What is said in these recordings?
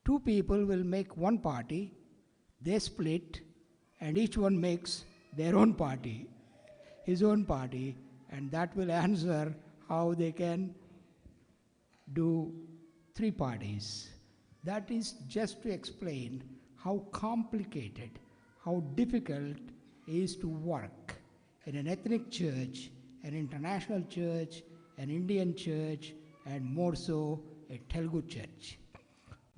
two people will make one party, they split, and each one makes their own party, his own party, and that will answer how they can do three parties. That is just to explain how complicated, how difficult it is to work in an ethnic church, an international church, an Indian church, and more so a Telugu church.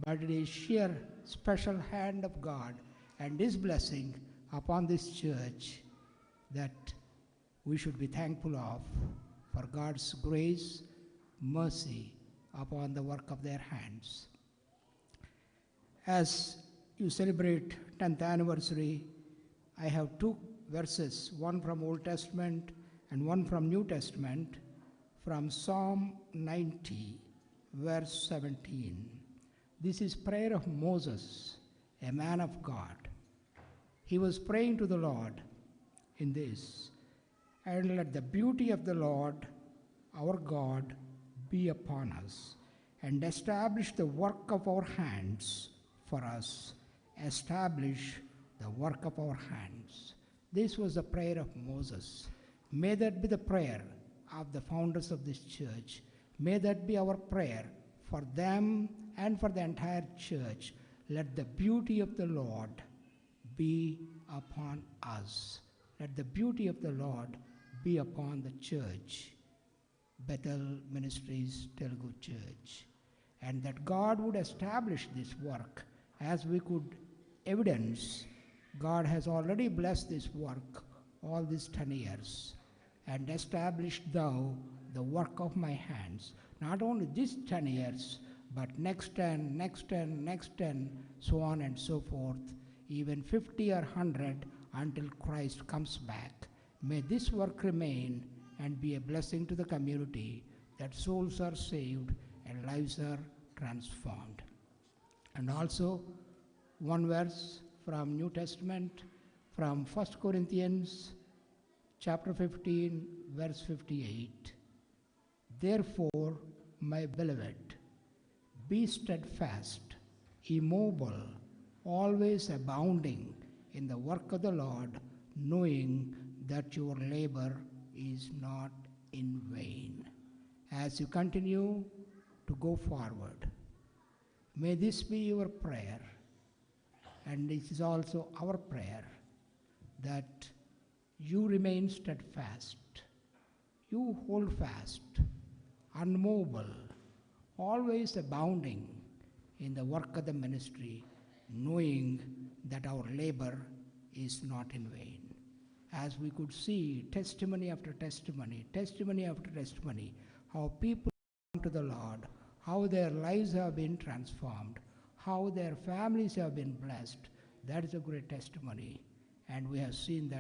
But it is sheer special hand of God and His blessing upon this church that we should be thankful of for God's grace, mercy upon the work of their hands. As you celebrate 10th anniversary, I have two verses, one from Old Testament and one from New Testament, from Psalm 90, verse 17. This is prayer of Moses, a man of God. He was praying to the Lord in this, and let the beauty of the Lord, our God, be upon us, and establish the work of our hands for us. Establish the work of our hands. This was the prayer of Moses. May that be the prayer of the founders of this church. May that be our prayer for them and for the entire church. Let the beauty of the Lord be upon us. Let the beauty of the Lord be upon the church, Bethel Ministries Telugu Church, and that God would establish this work. As we could evidence, God has already blessed this work all these 10 years, and established thou the work of my hands. Not only these 10 years, but next 10, next 10, next 10, so on and so forth, even 50 or 100 until Christ comes back. May this work remain and be a blessing to the community, that souls are saved and lives are transformed. And also, one verse from New Testament, from 1 Corinthians chapter 15, verse 58. Therefore, my beloved, be steadfast, immovable, always abounding in the work of the Lord, knowing that your labor is not in vain. As you continue to go forward, may this be your prayer, and it is also our prayer, that you remain steadfast, you hold fast, unmovable, always abounding in the work of the ministry, knowing that our labor is not in vain. As we could see testimony after testimony, testimony after testimony, how people come to the Lord, how their lives have been transformed, how their families have been blessed. That is a great testimony, and we have seen that